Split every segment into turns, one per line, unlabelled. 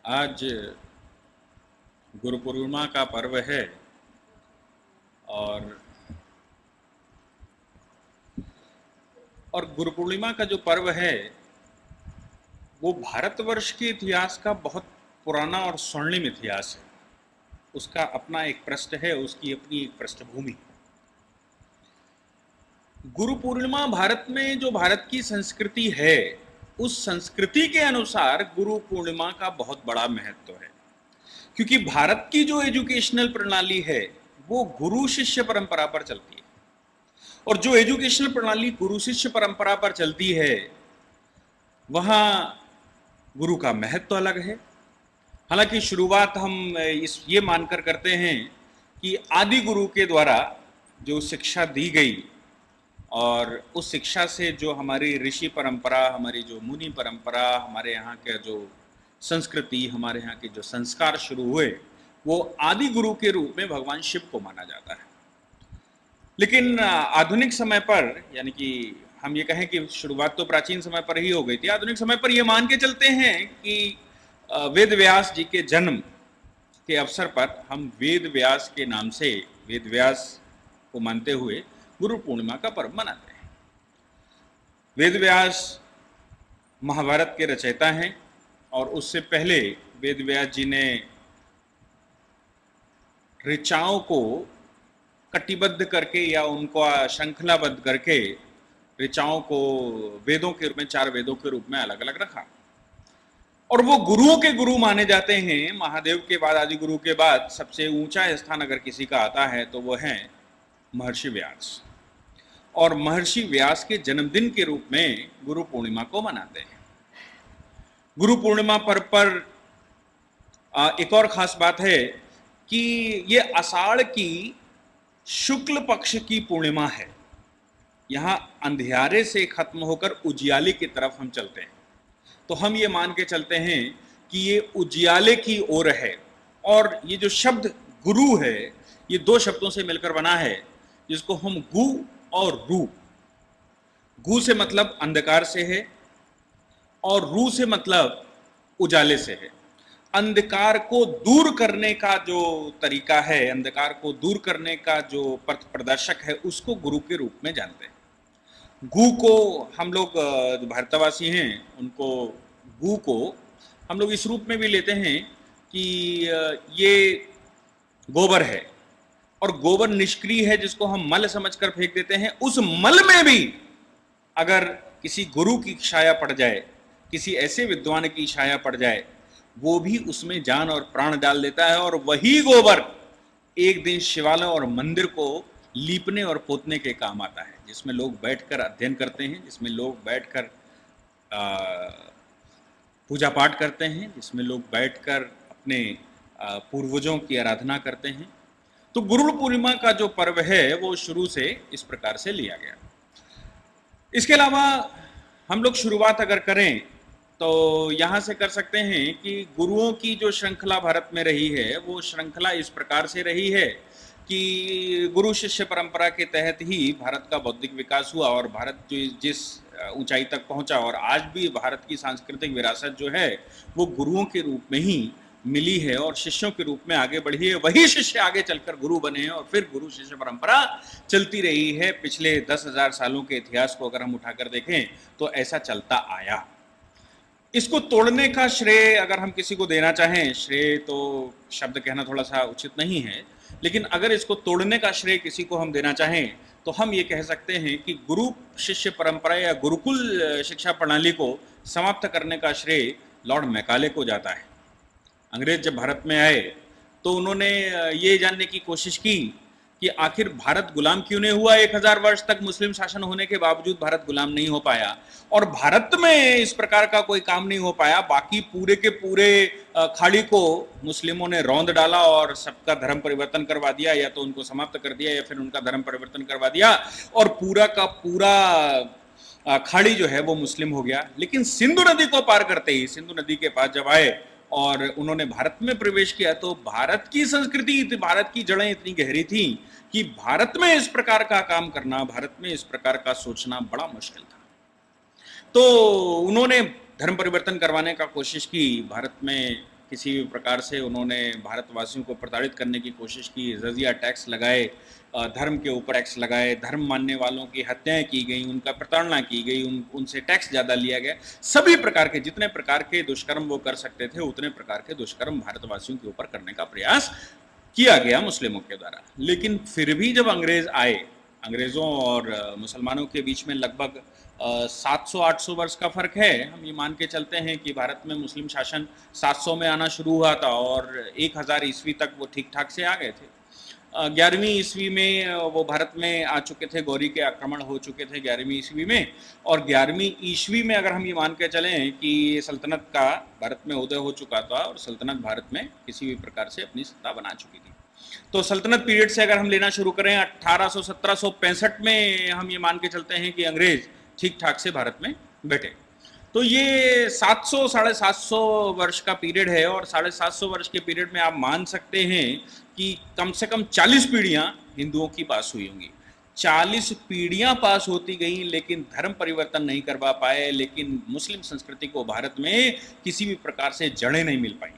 आज गुरु पूर्णिमा का पर्व है और गुरु पूर्णिमा का जो पर्व है वो भारतवर्ष के इतिहास का बहुत पुराना और स्वर्णिम इतिहास है। उसका अपना एक पृष्ठ है, उसकी अपनी एक पृष्ठभूमि। गुरु पूर्णिमा भारत में जो भारत की संस्कृति है, उस संस्कृति के अनुसार गुरु पूर्णिमा का बहुत बड़ा महत्व है, क्योंकि भारत की जो एजुकेशनल प्रणाली है वो गुरु शिष्य परंपरा पर चलती है। और जो एजुकेशनल प्रणाली गुरु शिष्य परंपरा पर चलती है वहां गुरु का महत्व अलग है। हालांकि शुरुआत हम ये मानकर करते हैं कि आदि गुरु के द्वारा जो शिक्षा दी गई और उस शिक्षा से जो हमारी ऋषि परंपरा, हमारी जो मुनि परंपरा, हमारे यहाँ के जो संस्कृति, हमारे यहाँ के जो संस्कार शुरू हुए, वो आदि गुरु के रूप में भगवान शिव को माना जाता है। लेकिन आधुनिक समय पर, यानी कि हम ये कहें कि शुरुआत तो प्राचीन समय पर ही हो गई थी, आधुनिक समय पर ये मान के चलते हैं कि वेद व्यास जी के जन्म के अवसर पर हम वेद व्यास के नाम से वेद व्यास को मानते हुए गुरु पूर्णिमा का पर्व मनाते हैं। वेद व्यास महाभारत के रचयिता हैं और उससे पहले वेद व्यास जी ने ऋचाओं को कटिबद्ध करके या उनको श्रृंखलाबद्ध करके ऋचाओं को वेदों के रूप में, 4 वेदों के रूप में अलग अलग रखा। और वो गुरुओं के गुरु माने जाते हैं। महादेव के बाद, आदि गुरु के बाद सबसे ऊंचा स्थान अगर किसी का आता है तो वो है महर्षि व्यास। और महर्षि व्यास के जन्मदिन के रूप में गुरु पूर्णिमा को मनाते हैं। गुरु पूर्णिमा पर्व पर एक और खास बात है कि ये आषाढ़ की शुक्ल पक्ष की पूर्णिमा है। यहाँ अंधियारे से खत्म होकर उजियाले की तरफ हम चलते हैं, तो हम ये मान के चलते हैं कि ये उजियाले की ओर है। और ये जो शब्द गुरु है, ये 2 शब्दों से मिलकर बना है, जिसको हम गु और रू, गु से मतलब अंधकार से है और रू से मतलब उजाले से है। अंधकार को दूर करने का जो तरीका है, अंधकार को दूर करने का जो पथ प्रदर्शक है, उसको गुरु के रूप में जानते हैं। गु को हम लोग, जो भारतवासी हैं, उनको गु को हम लोग इस रूप में भी लेते हैं कि ये गोबर है और गोबर निष्क्रिय है, जिसको हम मल समझकर फेंक देते हैं। उस मल में भी अगर किसी गुरु की छाया पड़ जाए, किसी ऐसे विद्वान की छाया पड़ जाए, वो भी उसमें जान और प्राण डाल देता है। और वही गोबर एक दिन शिवालय और मंदिर को लीपने और पोतने के काम आता है, जिसमें लोग बैठकर अध्ययन करते हैं, जिसमें लोग बैठकर पूजा पाठ करते हैं, जिसमें लोग बैठकर अपने पूर्वजों की आराधना करते हैं। तो गुरु पूर्णिमा का जो पर्व है वो शुरू से इस प्रकार से लिया गया। इसके अलावा हम लोग शुरुआत अगर करें तो यहाँ से कर सकते हैं कि गुरुओं की जो श्रृंखला भारत में रही है, वो श्रृंखला इस प्रकार से रही है कि गुरु शिष्य परंपरा के तहत ही भारत का बौद्धिक विकास हुआ और भारत जो जिस ऊंचाई तक पहुंचा, और आज भी भारत की सांस्कृतिक विरासत जो है वो गुरुओं के रूप में ही मिली है और शिष्यों के रूप में आगे बढ़ी है। वही शिष्य आगे चलकर गुरु बने हैं और फिर गुरु शिष्य परंपरा चलती रही है। पिछले 10,000 सालों के इतिहास को अगर हम उठाकर देखें तो ऐसा चलता आया। इसको तोड़ने का श्रेय अगर हम किसी को देना चाहें, श्रेय तो शब्द कहना थोड़ा सा उचित नहीं है, लेकिन अगर इसको तोड़ने का श्रेय किसी को हम देना चाहें तो हम ये कह सकते हैं कि गुरु शिष्य परंपरा या गुरुकुल शिक्षा प्रणाली को समाप्त करने का श्रेय लॉर्ड मैकाले को जाता है। अंग्रेज जब भारत में आए तो उन्होंने ये जानने की कोशिश की कि आखिर भारत गुलाम क्यों नहीं हुआ। 1000 वर्ष तक मुस्लिम शासन होने के बावजूद भारत गुलाम नहीं हो पाया और भारत में इस प्रकार का कोई काम नहीं हो पाया। बाकी पूरे के पूरे खाड़ी को मुस्लिमों ने रौंद डाला और सबका धर्म परिवर्तन करवा दिया, या तो उनको समाप्त कर दिया या फिर उनका धर्म परिवर्तन करवा दिया, और पूरा का पूरा खाड़ी जो है वो मुस्लिम हो गया। लेकिन सिंधु नदी को पार करते ही, सिंधु नदी के पास जब आए और उन्होंने भारत में प्रवेश किया तो भारत की संस्कृति, भारत की जड़ें इतनी गहरी थी कि भारत में इस प्रकार का काम करना, भारत में इस प्रकार का सोचना बड़ा मुश्किल था। तो उन्होंने धर्म परिवर्तन करवाने का कोशिश की। भारत में किसी भी प्रकार से उन्होंने भारतवासियों को प्रताड़ित करने की कोशिश की, जजिया टैक्स लगाए, धर्म के ऊपर टैक्स लगाए, धर्म मानने वालों की हत्याएं की गई, उनका प्रताड़ना की गई, उनसे टैक्स ज़्यादा लिया गया। सभी प्रकार के जितने प्रकार के दुष्कर्म वो कर सकते थे उतने प्रकार के दुष्कर्म भारतवासियों के ऊपर करने का प्रयास किया गया मुस्लिमों के द्वारा। लेकिन फिर भी जब अंग्रेज आए, अंग्रेज़ों और मुसलमानों के बीच में लगभग 700-800 वर्ष का फ़र्क है। हम ये मान के चलते हैं कि भारत में मुस्लिम शासन 700 में आना शुरू हुआ था और 1000 ईस्वी तक वो ठीक ठाक से आ गए थे। 11वीं ईस्वी में वो भारत में आ चुके थे, गौरी के आक्रमण हो चुके थे 11वीं ईस्वी में। और 11वीं ईस्वी में अगर हम ये मान के चलें कि सल्तनत का भारत में उदय हो चुका था और सल्तनत भारत में किसी भी प्रकार से अपनी सत्ता बना चुकी थी। तो सल्तनत पीरियड से अगर हम लेना शुरू करें 1765 में हम ये मान के चलते हैं कि अंग्रेज ठीक ठाक से भारत में बैठे। तो ये 700 साढ़े 700 वर्ष का पीरियड है और 750 वर्ष के पीरियड में आप मान सकते हैं कि कम से कम 40 पीढ़ियां हिंदुओं की पास हुई होंगी। 40 पीढ़ियां पास होती गई लेकिन धर्म परिवर्तन नहीं करवा पाए, लेकिन मुस्लिम संस्कृति को भारत में किसी भी प्रकार से जड़ें नहीं मिल पाई।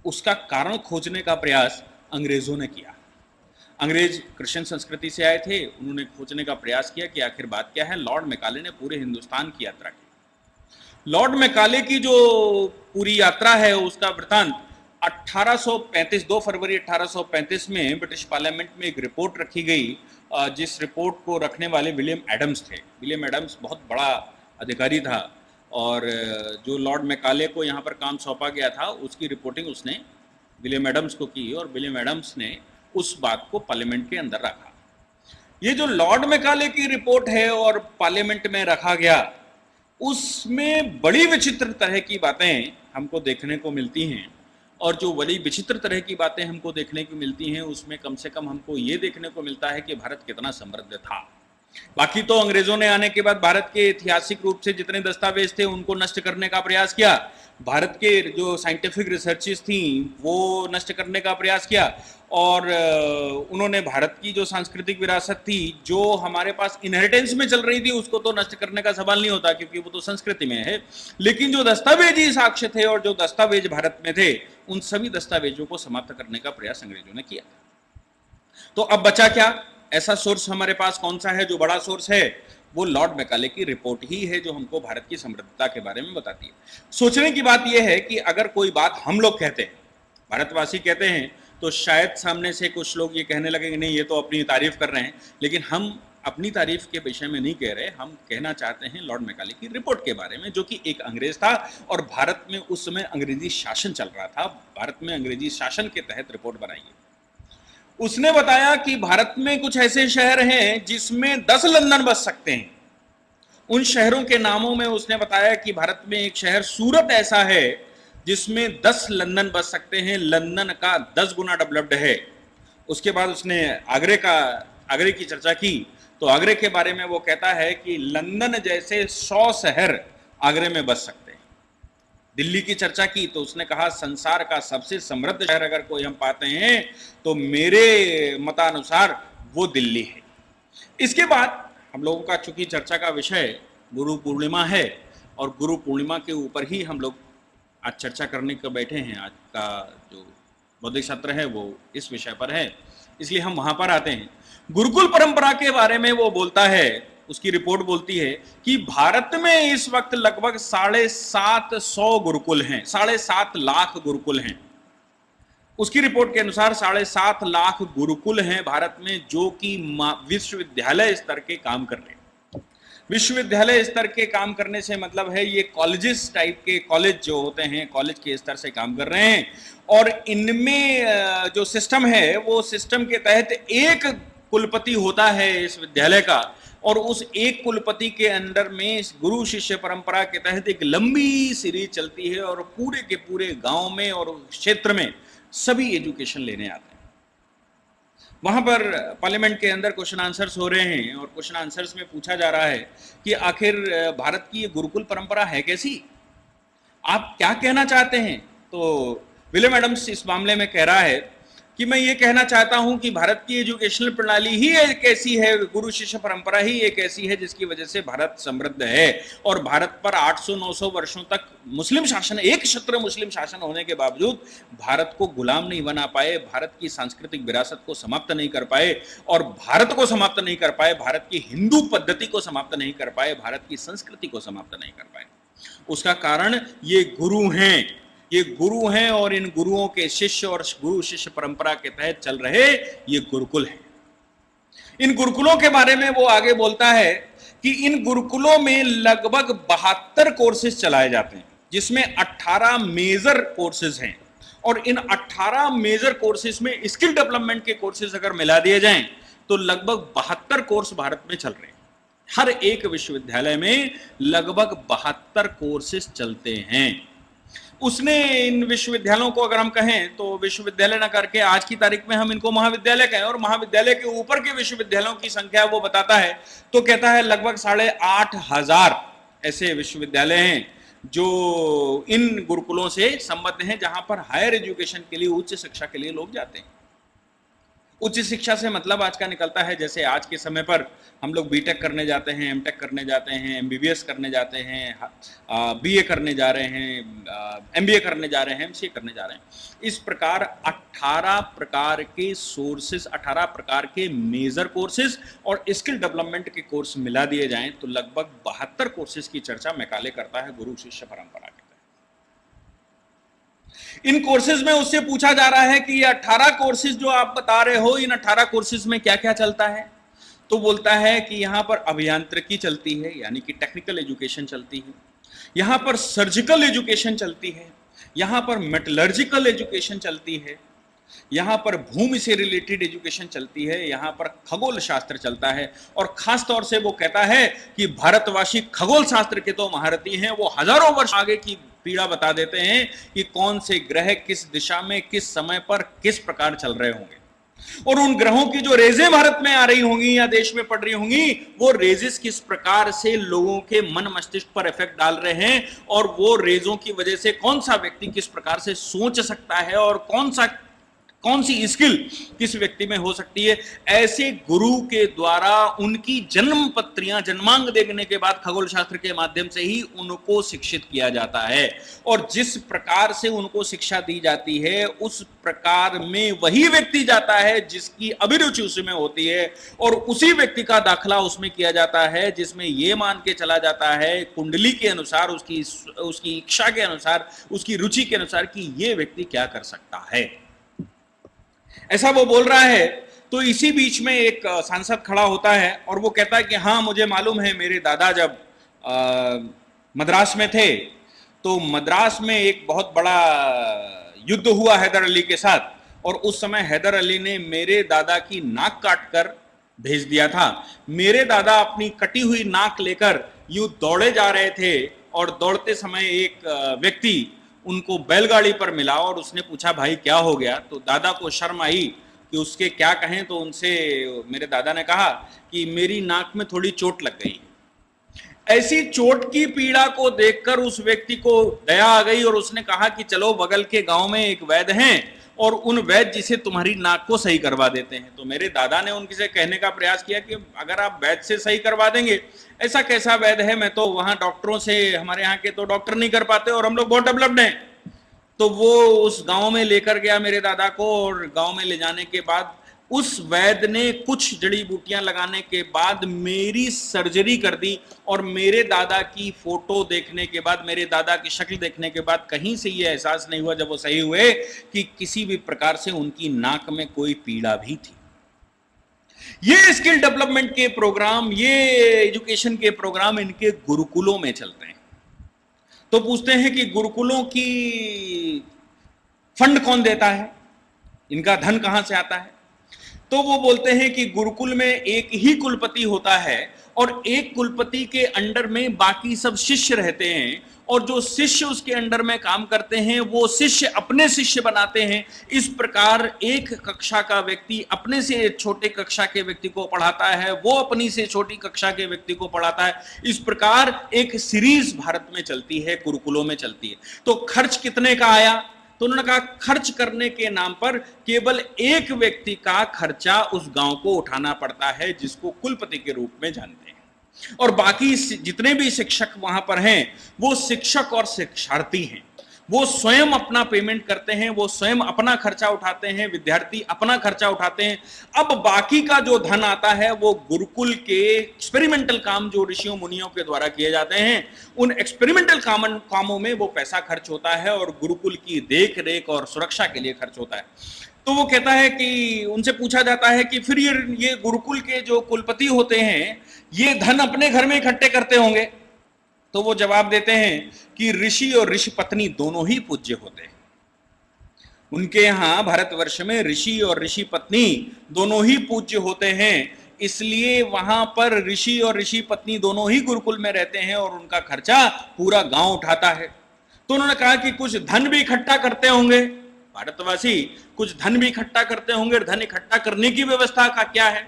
उसका कारण खोजने का प्रयास अंग्रेजों ने किया। अंग्रेज क्रिश्चियन संस्कृति से आए थे, उन्होंने खोजने का प्रयास किया कि आखिर बात क्या है। लॉर्ड मैकाले ने पूरे हिंदुस्तान की यात्रा की। लॉर्ड मैकाले की जो पूरी यात्रा है उसका वृतांत 1835 2 फरवरी 1835 में ब्रिटिश पार्लियामेंट में एक रिपोर्ट रखी गई, जिस रिपोर्ट को रखने वाले विलियम एडम्स थे। विलियम एडम्स बहुत बड़ा अधिकारी था और जो लॉर्ड मैकाले को यहाँ पर काम सौंपा गया था उसकी रिपोर्टिंग उसने विलियम एडम्स को की और विलियम एडम्स ने उस बात को पार्लियामेंट के अंदर रखा। ये जो लॉर्ड मैकाले की रिपोर्ट है और पार्लियामेंट में रखा गया, उसमें बड़ी विचित्र तरह की बातें हमको देखने को मिलती हैं। और जो बड़ी विचित्र तरह की बातें हमको देखने को मिलती हैं उसमें कम से कम हमको ये देखने को मिलता है कि भारत कितना समृद्ध था। बाकी तो अंग्रेजों ने आने के बाद भारत के ऐतिहासिक रूप से जितने दस्तावेज थे उनको नष्ट करने का प्रयास किया, भारत के जो साइंटिफिक रिसर्चेस थी वो नष्ट करने का प्रयास किया और उन्होंने भारत की जो सांस्कृतिक विरासत थी जो हमारे पास इनहेरिटेंस में चल रही थी उसको तो नष्ट करने का सवाल नहीं होता क्योंकि वो तो संस्कृति में है। लेकिन जो दस्तावेजी साक्ष्य थे और जो दस्तावेज भारत में थे उन सभी दस्तावेजों को समाप्त करने का प्रयास अंग्रेजों ने किया। तो अब बचा क्या? ऐसा सोर्स हमारे पास कौन सा है जो बड़ा सोर्स है? वो लॉर्ड मैकाले की रिपोर्ट ही है जो हमको भारत की समृद्धता के बारे में बताती है। सोचने की बात यह है कि अगर कोई बात हम लोग कहते हैं, भारतवासी कहते हैं, तो शायद सामने से कुछ लोग ये कहने लगे कि नहीं ये तो अपनी तारीफ कर रहे हैं, लेकिन हम अपनी तारीफ के विषय में नहीं कह रहे, हम कहना चाहते हैं लॉर्ड मैकाले की रिपोर्ट के बारे में, जो कि एक अंग्रेज था और भारत में उस समय अंग्रेजी शासन चल रहा था। भारत में अंग्रेजी शासन के तहत रिपोर्ट बनाई है। उसने बताया कि भारत में कुछ ऐसे शहर हैं जिसमें 10 लंदन बस सकते हैं। उन शहरों के नामों में उसने बताया कि भारत में एक शहर सूरत ऐसा है जिसमें 10 लंदन बस सकते हैं, लंदन का 10 गुना डेवलप्ड है। उसके बाद उसने आगरे की चर्चा की, तो आगरे के बारे में वो कहता है कि लंदन जैसे 100 शहर आगरे में बस सकते हैं। दिल्ली की चर्चा की तो उसने कहा संसार का सबसे समृद्ध शहर अगर कोई हम पाते हैं तो मेरे मतानुसार वो दिल्ली है। इसके बाद हम लोगों का चूंकि चर्चा का विषय गुरु पूर्णिमा है और गुरु पूर्णिमा के ऊपर ही हम लोग आज चर्चा करने को बैठे हैं, आज का जो बौद्धिक सत्र है वो इस विषय पर है, इसलिए हम वहां पर आते हैं। गुरुकुल परंपरा के बारे में वो बोलता है, उसकी रिपोर्ट बोलती है कि भारत में इस वक्त लगभग 750 गुरुकुल हैं, 7.5 लाख गुरुकुल हैं। उसकी रिपोर्ट के अनुसार 7.5 लाख गुरुकुल हैं भारत में जो कि विश्वविद्यालय स्तर के काम कर रहे हैं। विश्वविद्यालय स्तर के काम करने से मतलब है ये कॉलेजेस टाइप के कॉलेज जो होते हैं, कॉलेज के स्तर से काम कर रहे हैं। और इनमें जो सिस्टम है वो सिस्टम के तहत एक कुलपति होता है इस विद्यालय का और उस एक कुलपति के अंडर में गुरु शिष्य परंपरा के तहत एक लंबी सीरीज चलती है और पूरे के पूरे गांव में और क्षेत्र में सभी एजुकेशन लेने आते हैं। वहां पर पार्लियामेंट के अंदर क्वेश्चन आंसर्स हो रहे हैं और क्वेश्चन आंसर्स में पूछा जा रहा है कि आखिर भारत की ये गुरुकुल परंपरा है कैसी, आप क्या कहना चाहते हैं। तो विलियम एडम्स इस मामले में कह रहा है कि मैं ये कहना चाहता हूं कि भारत की एजुकेशनल प्रणाली ही एक ऐसी है, गुरु शिष्य परंपरा ही एक ऐसी है जिसकी वजह से भारत समृद्ध है। और भारत पर 800-900 वर्षों तक मुस्लिम शासन, एक छत्र मुस्लिम शासन होने के बावजूद भारत को गुलाम नहीं बना पाए, भारत की सांस्कृतिक विरासत को समाप्त नहीं कर पाए, और भारत को समाप्त नहीं कर पाए, भारत की हिंदू पद्धति को समाप्त नहीं कर पाए, भारत की संस्कृति को समाप्त नहीं कर पाए। उसका कारण ये गुरु हैं, ये गुरु हैं, और इन गुरुओं के शिष्य और गुरु शिष्य परंपरा के तहत चल रहे ये गुरुकुल हैं। इन गुरुकुलों के बारे में वो आगे बोलता है कि इन गुरुकुलों में लगभग 72 कोर्सेज चलाए जाते हैं, जिसमें 18 मेजर कोर्सेज हैं, और इन 18 मेजर कोर्सेज में स्किल डेवलपमेंट के कोर्सेज अगर मिला दिए जाएं तो लगभग 72 कोर्स भारत में चल रहे हैं। हर एक विश्वविद्यालय में लगभग 72 कोर्सेज चलते हैं। उसने इन विश्वविद्यालयों को अगर हम कहें तो विश्वविद्यालय ना करके आज की तारीख में हम इनको महाविद्यालय कहें, और महाविद्यालय के ऊपर के विश्वविद्यालयों की संख्या वो बताता है तो कहता है लगभग 8,500 ऐसे विश्वविद्यालय हैं जो इन गुरुकुलों से संबद्ध हैं, जहां पर हायर एजुकेशन के लिए, उच्च शिक्षा के लिए लोग जाते हैं। उच्च शिक्षा से मतलब आज का निकलता है, जैसे आज के समय पर हम लोग बीटेक करने जाते हैं, एमटेक करने जाते हैं, एमबीबीएस करने जाते हैं, बीए करने जा रहे हैं, एमबीए करने जा रहे हैं, एमसीए करने जा रहे हैं। इस प्रकार 18 प्रकार के सोर्सेस, 18 प्रकार के मेजर कोर्सेज और स्किल डेवलपमेंट के कोर्स मिला दिए जाएं तो लगभग 72 कोर्सेज की चर्चा मैकाले करता है गुरु शिष्य परंपरा के। इन कोर्सेज में उससे पूछा जा रहा है कि ये 18 कोर्सेज जो आप बता रहे हो, इन 18 कोर्सेज में क्या क्या चलता है? तो बोलता है कि यहां पर अभियांत्रिकी चलती है, यानी कि टेक्निकल एजुकेशन चलती है, यहां पर सर्जिकल एजुकेशन चलती है, यहां पर मेटलर्जिकल एजुकेशन चलती है, यहां पर भूमि से रिलेटेड एजुकेशन चलती है, यहां पर खगोल शास्त्र चलता है। और खास तौर से वो कहता है कि भारतवासी खगोल शास्त्र के तो महारथी हैं, वो हजारों वर्ष आगे की पीड़ा बता देते हैं कि कौन से ग्रह किस दिशा में किस समय पर किस प्रकार चल रहे होंगे, और उन ग्रहों की जो रेजें भारत में आ रही होंगी या देश में पड़ रही होंगी, वो रेजेस किस प्रकार से लोगों के मन मस्तिष्क पर इफेक्ट डाल रहे हैं, और वो रेजों की वजह से कौन सा व्यक्ति किस प्रकार से सोच सकता है और कौन सी स्किल किस व्यक्ति में हो सकती है। ऐसे गुरु के द्वारा उनकी जन्म पत्रियां, जन्मांग देखने के बाद खगोल शास्त्र के माध्यम से ही उनको शिक्षित किया जाता है, और जिस प्रकार से उनको शिक्षा दी जाती है उस प्रकार में वही व्यक्ति जाता है जिसकी अभिरुचि उसमें होती है, और उसी व्यक्ति का दाखला उसमें किया जाता है जिसमें यह मान के चला जाता है कुंडली के अनुसार, उसकी इच्छा के अनुसार, उसकी रुचि के अनुसार कि यह व्यक्ति क्या कर सकता है। ऐसा वो बोल रहा है। तो इसी बीच में एक सांसद खड़ा होता है और वो कहता है कि हाँ, मुझे मालूम है, मेरे दादा जब मद्रास में थे तो मद्रास में एक बहुत बड़ा युद्ध हुआ हैदर अली के साथ, और उस समय हैदर अली ने मेरे दादा की नाक काटकर भेज दिया था। मेरे दादा अपनी कटी हुई नाक लेकर यूं दौड़े जा रहे थे, और दौड़ते समय एक व्यक्ति उनको बैलगाड़ी पर मिला और उसने पूछा, भाई क्या हो गया? तो दादा को शर्म आई कि उसके क्या कहें, तो उनसे मेरे दादा ने कहा कि मेरी नाक में थोड़ी चोट लग गई। ऐसी चोट की पीड़ा को देखकर उस व्यक्ति को दया आ गई और उसने कहा कि चलो बगल के गांव में एक वैद्य हैं और उन वैद्य जी से तुम्हारी नाक को सही करवा देते हैं। तो मेरे दादा ने उनसे कहने का प्रयास किया कि अगर आप वैद्य से सही करवा देंगे, ऐसा कैसा वैद्य है, मैं तो वहां डॉक्टरों से, हमारे यहाँ के तो डॉक्टर नहीं कर पाते और हम लोग बहुत डेवलप्ड हैं। तो वो उस गांव में लेकर गया मेरे दादा को, और गांव में ले जाने के बाद उस वैद्य ने कुछ जड़ी बूटियां लगाने के बाद मेरी सर्जरी कर दी, और मेरे दादा की फोटो देखने के बाद, मेरे दादा की शक्ल देखने के बाद कहीं से ये एहसास नहीं हुआ जब वो सही हुए कि किसी भी प्रकार से उनकी नाक में कोई पीड़ा भी थी। ये स्किल डेवलपमेंट के प्रोग्राम, ये एजुकेशन के प्रोग्राम इनके गुरुकुलों में चलते हैं। तो पूछते हैं कि गुरुकुलों की फंड कौन देता है, इनका धन कहां से आता है? तो वो बोलते हैं कि गुरुकुल में एक ही कुलपति होता है और एक कुलपति के अंडर में बाकी सब शिष्य रहते हैं, और जो शिष्य उसके अंडर में काम करते हैं वो शिष्य अपने शिष्य बनाते हैं। इस प्रकार एक कक्षा का व्यक्ति अपने से छोटे कक्षा के व्यक्ति को पढ़ाता है, वो अपनी से छोटी कक्षा के व्यक्ति को पढ़ाता है। इस प्रकार एक सीरीज भारत में चलती है, गुरुकुलों में चलती है। तो खर्च कितने का आया? तो उन्होंने कहा खर्च करने के नाम पर केवल एक व्यक्ति का खर्चा उस गांव को उठाना पड़ता है, जिसको कुलपति के रूप में जानते हैं, और बाकी जितने भी शिक्षक वहां पर हैं वो शिक्षक और शिक्षार्थी हैं। वो स्वयं अपना पेमेंट करते हैं, वो स्वयं अपना खर्चा उठाते हैं, विद्यार्थी अपना खर्चा उठाते हैं। अब बाकी का जो धन आता है वो गुरुकुल के एक्सपेरिमेंटल काम जो ऋषियों मुनियों के द्वारा किए जाते हैं, उन एक्सपेरिमेंटल कामों में वो पैसा खर्च होता है और गुरुकुल की देख रेख और सुरक्षा के लिए खर्च होता है। तो वो कहता है कि उनसे पूछा जाता है कि फिर ये गुरुकुल के जो कुलपति होते हैं ये धन अपने घर में इकट्ठे करते होंगे? तो वो जवाब देते हैं कि ऋषि और ऋषि पत्नी दोनों ही पूज्य होते हैं। उनके यहां भारतवर्ष में ऋषि और ऋषि पत्नी दोनों ही पूज्य होते हैं, इसलिए वहां पर ऋषि और ऋषि पत्नी दोनों ही गुरुकुल में रहते हैं और उनका खर्चा पूरा गांव उठाता है। तो उन्होंने कहा कि कुछ धन भी इकट्ठा करते होंगे, भारतवासी कुछ धन भी इकट्ठा करते होंगे, धन इकट्ठा करने की व्यवस्था का क्या है?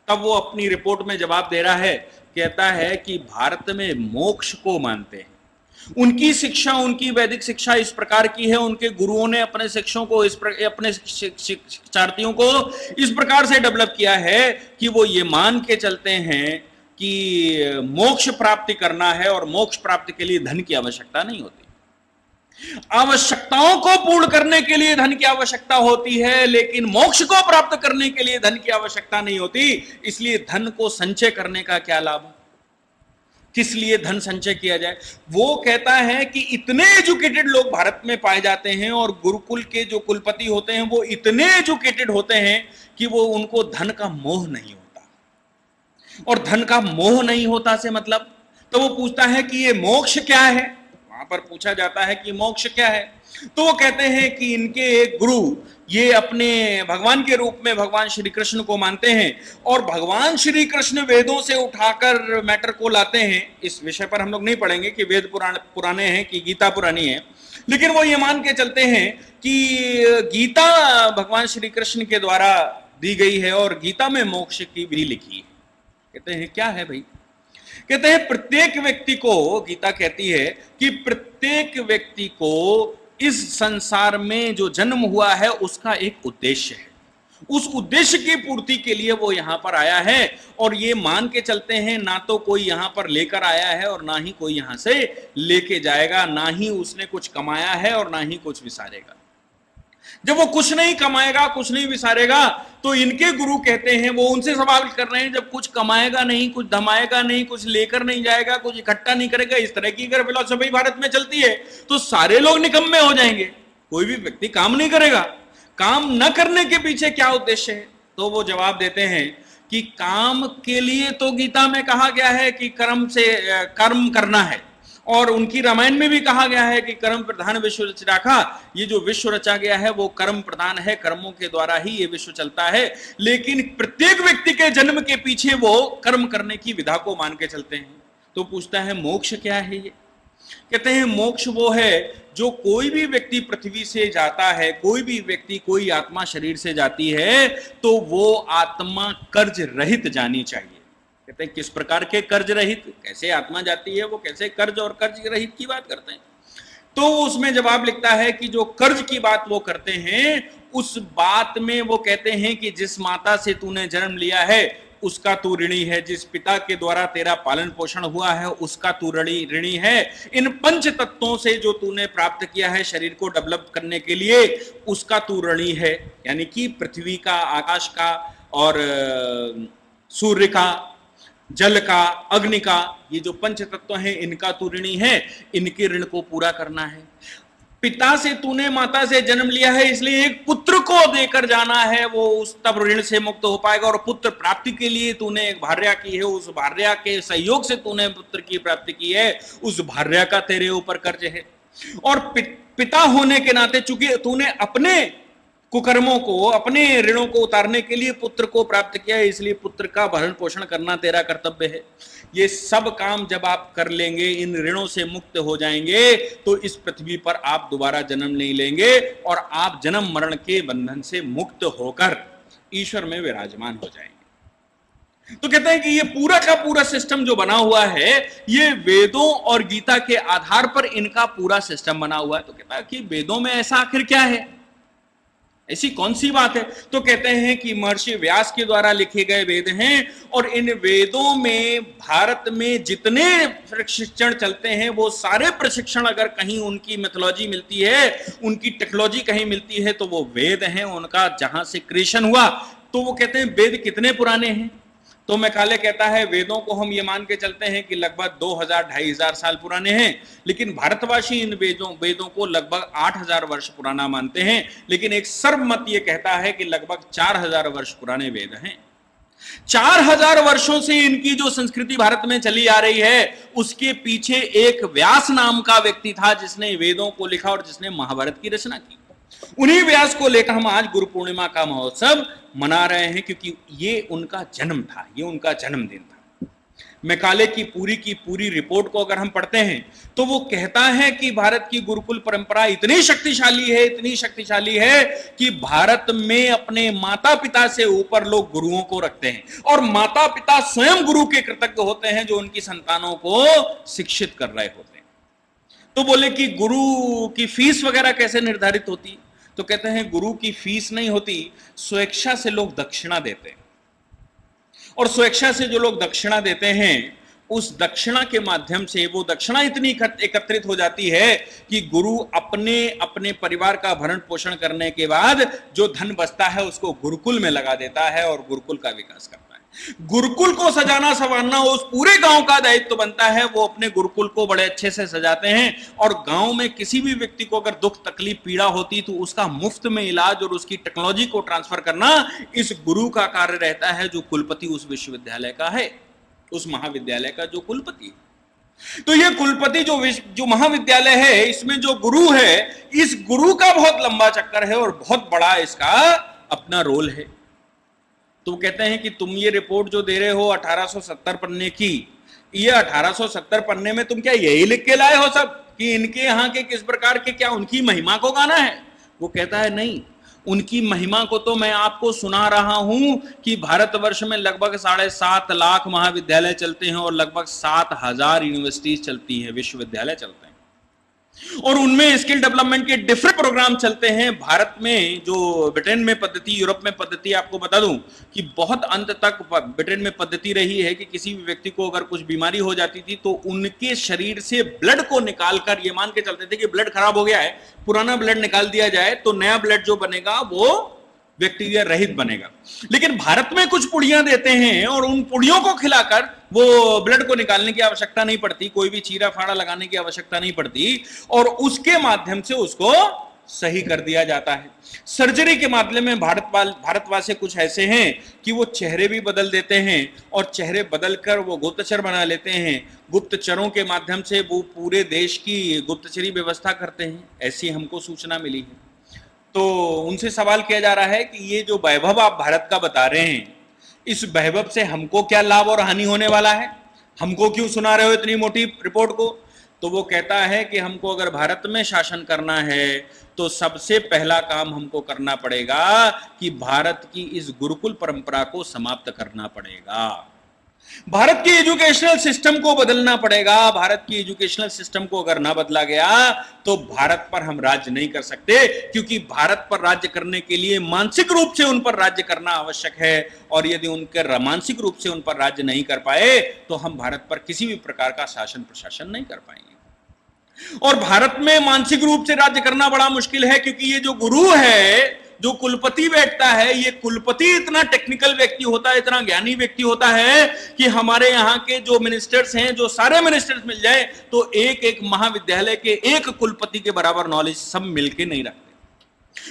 तब वो अपनी रिपोर्ट में जवाब दे रहा है, कहता है कि भारत में मोक्ष को मानते हैं। उनकी शिक्षा, उनकी वैदिक शिक्षा इस प्रकार की है, उनके गुरुओं ने अपने शिक्षकों को अपने शिक्षार्थियों को इस प्रकार से डेवलप किया है कि वो ये मान के चलते हैं कि मोक्ष प्राप्ति करना है और मोक्ष प्राप्ति के लिए धन की आवश्यकता नहीं होती। आवश्यकताओं को पूर्ण करने के लिए धन की आवश्यकता होती है, लेकिन मोक्ष को प्राप्त करने के लिए धन की आवश्यकता नहीं होती। इसलिए धन को संचय करने का क्या लाभ? किस लिए धन संचय किया जाए? वो कहता है कि इतने एजुकेटेड लोग भारत में पाए जाते हैं और गुरुकुल के जो कुलपति होते हैं वो इतने एजुकेटेड होते हैं कि वो उनको धन का मोह नहीं होता। और धन का मोह नहीं होता से मतलब, तो वो पूछता है कि ये मोक्ष क्या है? वहां पर पूछा जाता है कि मोक्ष क्या है, तो वो कहते हैं कि इनके एक गुरु ये अपने भगवान के रूप में भगवान श्री कृष्ण को मानते हैं और भगवान श्री कृष्ण वेदों से उठाकर मैटर को लाते हैं। इस विषय पर हम लोग नहीं पढ़ेंगे कि वेद पुराने हैं कि गीता पुरानी है, लेकिन वो ये मान के चलते हैं कि गीता भगवान श्री कृष्ण के द्वारा दी गई है और गीता में मोक्ष की भी लिखी है। कहते हैं क्या है भाई? कहते हैं प्रत्येक व्यक्ति को, गीता कहती है कि प्रत्येक व्यक्ति को इस संसार में जो जन्म हुआ है उसका एक उद्देश्य है। उस उद्देश्य की पूर्ति के लिए वो यहां पर आया है और ये मान के चलते हैं ना तो कोई यहां पर लेकर आया है और ना ही कोई यहां से लेके जाएगा, ना ही उसने कुछ कमाया है और ना ही कुछ विसारेगा। जब वो कुछ नहीं कमाएगा, कुछ नहीं विसारेगा, तो इनके गुरु कहते हैं, वो उनसे सवाल कर रहे हैं, जब कुछ कमाएगा नहीं, कुछ धमाएगा नहीं, कुछ लेकर नहीं जाएगा, कुछ इकट्ठा नहीं करेगा, इस तरह की अगर फिलॉसफी भारत में चलती है तो सारे लोग निकम्मे हो जाएंगे, कोई भी व्यक्ति काम नहीं करेगा। काम न करने के पीछे क्या उद्देश्य है? तो वो जवाब देते हैं कि काम के लिए तो गीता में कहा गया है कि कर्म करना है, और उनकी रामायण में भी कहा गया है कि कर्म प्रधान विश्व रच राखा। ये जो विश्व रचा गया है वो कर्म प्रधान है, कर्मों के द्वारा ही ये विश्व चलता है। लेकिन प्रत्येक व्यक्ति के जन्म के पीछे वो कर्म करने की विधा को मान के चलते हैं। तो पूछता है मोक्ष क्या है? ये कहते हैं मोक्ष वो है जो कोई भी व्यक्ति पृथ्वी से जाता है, कोई भी व्यक्ति, कोई आत्मा शरीर से जाती है तो वो आत्मा कर्ज रहित जानी चाहिए। कहते हैं किस प्रकार के कर्ज रहित? कैसे आत्मा जाती है, वो कैसे कर्ज और कर्ज रहित की बात करते हैं? तो उसमें जवाब लिखता है कि जो कर्ज की बात वो करते हैं उस बात में वो कहते हैं कि जिस माता से तूने जन्म लिया है उसका तू ऋणी है, जिस पिता के द्वारा तेरा पालन पोषण हुआ है उसका तू ऋणी है, इन पंच तत्वों से जो तूने प्राप्त किया है शरीर को डेवलप करने के लिए उसका तू ऋणी है। यानी कि पृथ्वी का, आकाश का और सूर्य का, जल का, अग्नि का, ये जो पंच तत्व हैं इनका तू ऋणी है, इनके ऋण को पूरा करना है। पिता से तूने, माता से जन्म लिया है, इसलिए एक पुत्र को देकर जाना है, वो उस तब ऋण से मुक्त हो पाएगा। और पुत्र प्राप्ति के लिए तूने एक भार्या की है, उस भार्या के सहयोग से तूने पुत्र की प्राप्ति की है, उस भार्या का तेरे ऊपर कर्ज है। और पिता होने के नाते चूंकि तूने अपने कुकर्मों को, अपने ऋणों को उतारने के लिए पुत्र को प्राप्त किया है, इसलिए पुत्र का भरण पोषण करना तेरा कर्तव्य है। ये सब काम जब आप कर लेंगे, इन ऋणों से मुक्त हो जाएंगे, तो इस पृथ्वी पर आप दोबारा जन्म नहीं लेंगे और आप जन्म मरण के बंधन से मुक्त होकर ईश्वर में विराजमान हो जाएंगे। तो कहते हैं कि ये पूरा का पूरा सिस्टम जो बना हुआ है, ये वेदों और गीता के आधार पर इनका पूरा सिस्टम बना हुआ है। तो कहता है कि वेदों में ऐसा आखिर क्या है, ऐसी कौन सी बात है? तो कहते हैं कि महर्षि व्यास के द्वारा लिखे गए वेद हैं, और इन वेदों में भारत में जितने प्रशिक्षण चलते हैं, वो सारे प्रशिक्षण अगर कहीं उनकी मेथोलॉजी मिलती है, उनकी टेक्नोलॉजी कहीं मिलती है, तो वो वेद हैं, उनका जहां से क्रिएशन हुआ। तो वो कहते हैं वेद कितने पुराने हैं? तो मैकाले कहता है वेदों को हम ये मान के चलते हैं कि लगभग 2000-2500 साल पुराने हैं, लेकिन भारतवासी इन वेदों को लगभग 8000 वर्ष पुराना मानते हैं। लेकिन एक सर्वमत ये कहता है कि लगभग 4000 वर्ष पुराने वेद हैं। 4000 वर्षों से इनकी जो संस्कृति भारत में चली आ रही है, उसके पीछे एक व्यास नाम का व्यक्ति था जिसने वेदों को लिखा और जिसने महाभारत की रचना की। उन्हीं व्यास को लेकर हम आज गुरु पूर्णिमा का महोत्सव मना रहे हैं, क्योंकि ये उनका जन्म था, ये उनका जन्मदिन था। मैकाले की पूरी रिपोर्ट को अगर हम पढ़ते हैं, तो वो कहता है कि भारत की गुरुकुल परंपरा इतनी शक्तिशाली है कि भारत में अपने माता पिता से ऊपर लोग गुरुओं को रखते हैं, और माता पिता स्वयं गुरु के कृतज्ञ होते हैं जो उनकी संतानों को शिक्षित कर रहे होते हैं। तो बोले कि गुरु की फीस वगैरह कैसे निर्धारित होती? तो कहते हैं गुरु की फीस नहीं होती, स्वेच्छा से लोग दक्षिणा देते हैं, और स्वेच्छा से जो लोग दक्षिणा देते हैं, उस दक्षिणा के माध्यम से वो दक्षिणा इतनी एकत्रित हो जाती है कि गुरु अपने परिवार का भरण पोषण करने के बाद जो धन बचता है उसको गुरुकुल में लगा देता है और गुरुकुल का विकास करता है। गुरुकुल को सजाना संवारना उस पूरे गांव का दायित्व बनता है। वो अपने गुरुकुल को बड़े अच्छे से सजाते हैं, और गांव में किसी भी व्यक्ति को अगर दुख तकलीफ पीड़ा होती तो उसका मुफ्त में इलाज और उसकी टेक्नोलॉजी को ट्रांसफर करना इस गुरु का कार्य रहता है, जो कुलपति उस विश्वविद्यालय का है, उस महाविद्यालय का जो कुलपति है। तो ये कुलपति जो महाविद्यालय है, इसमें जो गुरु है, इस गुरु का बहुत लंबा चक्कर है और बहुत बड़ा इसका अपना रोल है। तो कहते हैं कि तुम ये रिपोर्ट जो दे रहे हो 1870 पन्ने की, ये 1870 पन्ने में तुम क्या यही लिख के लाए हो सब कि इनके यहाँ के किस प्रकार के, क्या उनकी महिमा को गाना है? वो कहता है नहीं, उनकी महिमा को तो मैं आपको सुना रहा हूं कि भारतवर्ष में लगभग 7.5 लाख महाविद्यालय चलते हैं और लगभग 7000 यूनिवर्सिटीज चलती हैं, विश्वविद्यालय चलते हैं, और उनमें स्किल डेवलपमेंट के डिफरेंट प्रोग्राम चलते हैं। भारत में जो ब्रिटेन में पद्धति, यूरोप में पद्धति, आपको बता दूं कि बहुत अंत तक ब्रिटेन में पद्धति रही है कि किसी भी व्यक्ति को अगर कुछ बीमारी हो जाती थी तो उनके शरीर से ब्लड को निकालकर ये मान के चलते थे कि ब्लड खराब हो गया है, पुराना ब्लड निकाल दिया जाए तो नया ब्लड जो बनेगा वो बैक्टीरिया रहित बनेगा। लेकिन भारत में कुछ पुड़ियां देते हैं और उन पुड़ियों को खिलाकर वो ब्लड को निकालने की आवश्यकता नहीं पड़ती, कोई भी चीरा फाड़ा लगाने की आवश्यकता नहीं पड़ती, और उसके माध्यम से उसको सही कर दिया जाता है। सर्जरी के मामले में भारतवासी कुछ ऐसे हैं कि वो चेहरे भी बदल देते हैं, और चेहरे बदलकर वो गुप्तचर बना लेते हैं। गुप्तचरों के माध्यम से वो पूरे देश की गुप्तचरी व्यवस्था करते हैं, ऐसी हमको सूचना मिली है। तो उनसे सवाल किया जा रहा है कि ये जो वैभव आप भारत का बता रहे हैं, इस वैभव से हमको क्या लाभ और हानि होने वाला है? हमको क्यों सुना रहे हो इतनी मोटी रिपोर्ट को? तो वो कहता है कि हमको अगर भारत में शासन करना है तो सबसे पहला काम हमको करना पड़ेगा कि भारत की इस गुरुकुल परंपरा को समाप्त करना पड़ेगा, भारत के एजुकेशनल सिस्टम को बदलना पड़ेगा। भारत की एजुकेशनल सिस्टम को अगर ना बदला गया तो भारत पर हम राज्य नहीं कर सकते, क्योंकि भारत पर राज्य करने के लिए मानसिक रूप से उन पर राज्य करना आवश्यक है, और यदि उनके मानसिक रूप से उन पर राज्य नहीं कर पाए तो हम भारत पर किसी भी प्रकार का शासन प्रशासन नहीं कर पाएंगे। और भारत में मानसिक रूप से राज्य करना बड़ा मुश्किल है, क्योंकि ये जो गुरु है, जो कुलपति बैठता है, ये कुलपति इतना टेक्निकल व्यक्ति होता है, इतना ज्ञानी व्यक्ति होता है कि हमारे यहाँ के जो मिनिस्टर्स हैं, जो सारे मिनिस्टर्स मिल जाए तो एक एक महाविद्यालय के एक कुलपति के बराबर नॉलेज सब मिलके नहीं रखते।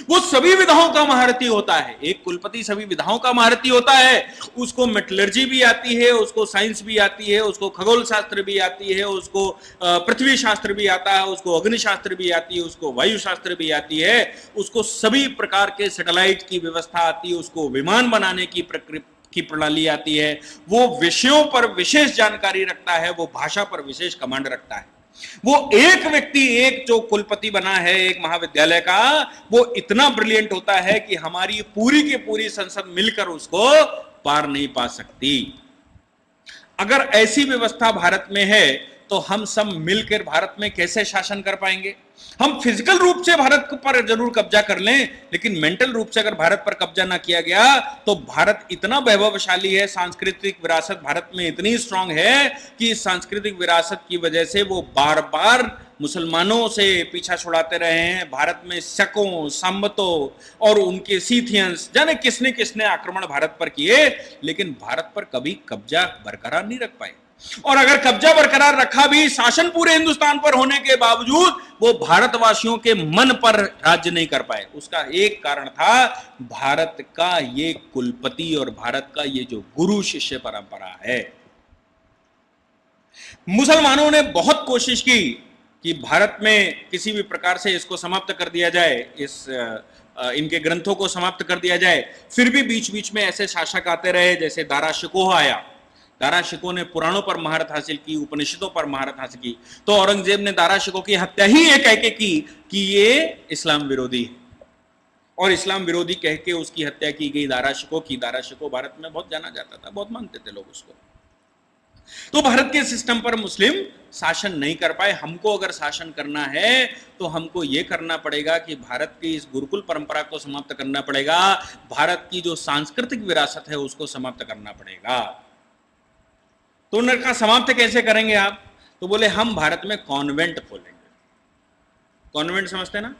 वो सभी विधाओं का महारथी होता है, एक कुलपति सभी विधाओं का महारथी होता है। उसको मेटलर्जी भी आती है, उसको साइंस भी आती है, उसको खगोल शास्त्र भी आती है, उसको पृथ्वी शास्त्र भी आता है, उसको अग्निशास्त्र भी आती है, उसको वायु शास्त्र भी आती है, उसको सभी प्रकार के सैटेलाइट की व्यवस्था आती है, उसको विमान बनाने की प्रणाली आती है। वो विषयों पर विशेष जानकारी रखता है, वो भाषा पर विशेष कमांड रखता है। वो एक व्यक्ति, एक जो कुलपति बना है एक महाविद्यालय का, वो इतना ब्रिलियंट होता है कि हमारी पूरी की पूरी संसद मिलकर उसको पार नहीं पा सकती। अगर ऐसी व्यवस्था भारत में है तो हम सब मिलकर भारत में कैसे शासन कर पाएंगे? हम फिजिकल रूप से भारत पर जरूर कब्जा कर लें, लेकिन मेंटल रूप से अगर भारत पर कब्जा ना किया गया तो भारत इतना वैभवशाली है, सांस्कृतिक विरासत भारत में इतनी स्ट्रांग है कि इस सांस्कृतिक विरासत की वजह से वो बार बार मुसलमानों से पीछा छुड़ाते रहे हैं। भारत में शकों, सांबतों और उनके सीथियंस, जाने किसने किसने आक्रमण भारत पर किए, लेकिन भारत पर कभी कब्जा बरकरार नहीं रख पाए। और अगर कब्जा बरकरार रखा भी, शासन पूरे हिंदुस्तान पर होने के बावजूद वो भारतवासियों के मन पर राज्य नहीं कर पाए। उसका एक कारण था भारत का ये कुलपति और भारत का ये जो गुरु शिष्य परंपरा है। मुसलमानों ने बहुत कोशिश की कि भारत में किसी भी प्रकार से इसको समाप्त कर दिया जाए, इनके ग्रंथों को समाप्त कर दिया जाए। फिर भी बीच बीच में ऐसे शासक आते रहे, जैसे दारा शिकोह आया। दारा शिकोह ने पुराणों पर महारत हासिल की, उपनिषदों पर महारत हासिल की, तो औरंगजेब ने दारा शिकोह की हत्या ही ये कह के की कि ये इस्लाम विरोधी है, और इस्लाम विरोधी कह के उसकी हत्या की गई दारा शिकोह की। दारा शिकोह भारत में बहुत जाना जाता था, बहुत मानते थे लोग उसको। तो भारत के सिस्टम पर मुस्लिम शासन नहीं कर पाए। हमको अगर शासन करना है तो हमको यह करना पड़ेगा कि भारत की इस गुरुकुल परंपरा को समाप्त करना पड़ेगा, भारत की जो सांस्कृतिक विरासत है उसको समाप्त करना पड़ेगा। तो उन्होंने कहा समाप्त कैसे करेंगे आप? तो बोले हम भारत में कॉन्वेंट खोलेंगे। कॉन्वेंट समझते ना?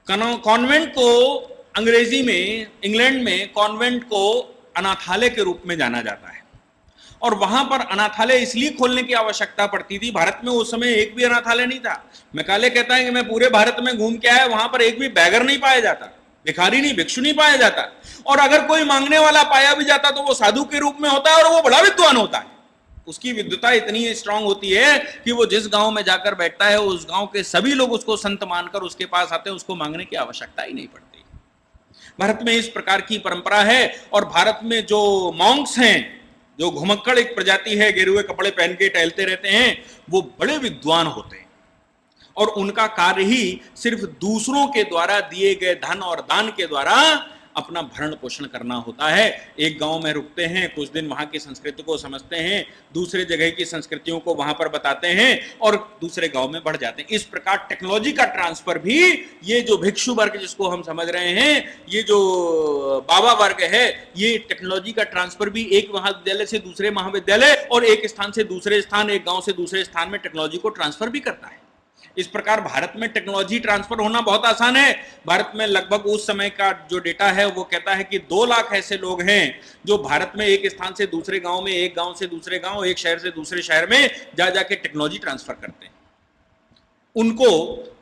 कॉन्वेंट को अंग्रेजी में, इंग्लैंड में कॉन्वेंट को अनाथालय के रूप में जाना जाता है, और वहां पर अनाथालय इसलिए खोलने की आवश्यकता पड़ती थी, भारत में उस समय एक भी अनाथालय नहीं था। मैकाले कहता है कि मैं पूरे भारत में घूम के आया, वहां पर एक भी बैगर नहीं पाया जाता, भिखारी नहीं, भिक्षु नहीं पाया जाता, और अगर कोई मांगने वाला पाया भी जाता तो वो साधु के रूप में होता है और वो बड़ा विद्वान होता है। उसकी विद्वता इतनी स्ट्रांग होती है कि वो जिस गांव में जाकर बैठता है उस गांव के सभी लोग उसको संत मानकर उसके पास आते हैं, उसको मांगने की आवश्यकता ही नहीं पड़ती। भारत में इस प्रकार की परंपरा है। और भारत में जो मॉन्क्स हैं, जो घुमक्कड़ एक प्रजाति है, गेरुए कपड़े पहन के टहलते रहते हैं, वो बड़े विद्वान होते हैं, और उनका कार्य ही सिर्फ दूसरों के द्वारा दिए गए धन और दान के द्वारा अपना भरण पोषण करना होता है। एक गांव में रुकते हैं, कुछ दिन वहां की संस्कृति को समझते हैं, दूसरे जगह की संस्कृतियों को वहां पर बताते हैं और दूसरे गांव में बढ़ जाते हैं। इस प्रकार टेक्नोलॉजी का ट्रांसफर भी, ये जो भिक्षु वर्ग जिसको हम समझ रहे हैं, ये जो बाबा वर्ग है, ये टेक्नोलॉजी का ट्रांसफर भी एक महाविद्यालय से दूसरे महाविद्यालय और एक स्थान से दूसरे स्थान, एक गांव से दूसरे स्थान में टेक्नोलॉजी को ट्रांसफर भी करता है। इस प्रकार भारत में टेक्नोलॉजी ट्रांसफर होना बहुत आसान है। भारत में लगभग उस समय का जो डेटा है वो कहता है कि 2 लाख ऐसे लोग हैं जो भारत में एक स्थान से दूसरे गांव में, एक गांव से दूसरे गांव, एक शहर से दूसरे शहर में जा जाके टेक्नोलॉजी ट्रांसफर करते हैं। उनको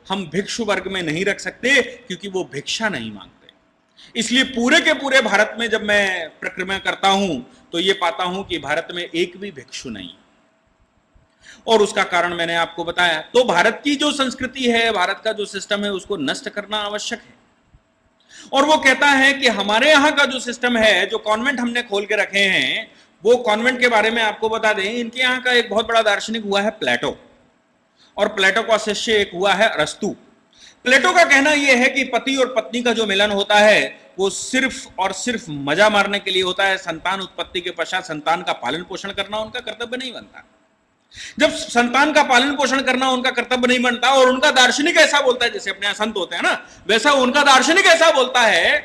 हम भिक्षु वर्ग में नहीं रख सकते क्योंकि वो भिक्षा नहीं मांगते। इसलिए पूरे के पूरे भारत में जब मैं प्रक्रिया करता हूं तो ये पाता हूं कि भारत में एक भी भिक्षु नहीं, और उसका कारण मैंने आपको बताया। तो भारत की जो संस्कृति है, भारत का जो सिस्टम है, उसको नष्ट करना आवश्यक है। और वो कहता है कि हमारे यहां का जो सिस्टम है, जो कॉन्वेंट हमने खोल के रखे हैं, वो कॉन्वेंट के बारे में आपको बता दें, इनके यहां का एक बहुत बड़ा दार्शनिक हुआ है प्लेटो, और प्लेटो का शिष्य एक हुआ है अरस्तु। प्लेटो का कहना यह है कि पति और पत्नी का जो मिलन होता है वो सिर्फ और सिर्फ मजा मारने के लिए होता है। संतान उत्पत्ति के पश्चात संतान का पालन पोषण करना उनका कर्तव्य नहीं बनता। जब संतान का पालन पोषण करना उनका कर्तव्य नहीं बनता, और उनका दार्शनिक ऐसा बोलता है, जैसे अपने यहां संत होते हैं ना, वैसा उनका दार्शनिक ऐसा बोलता है,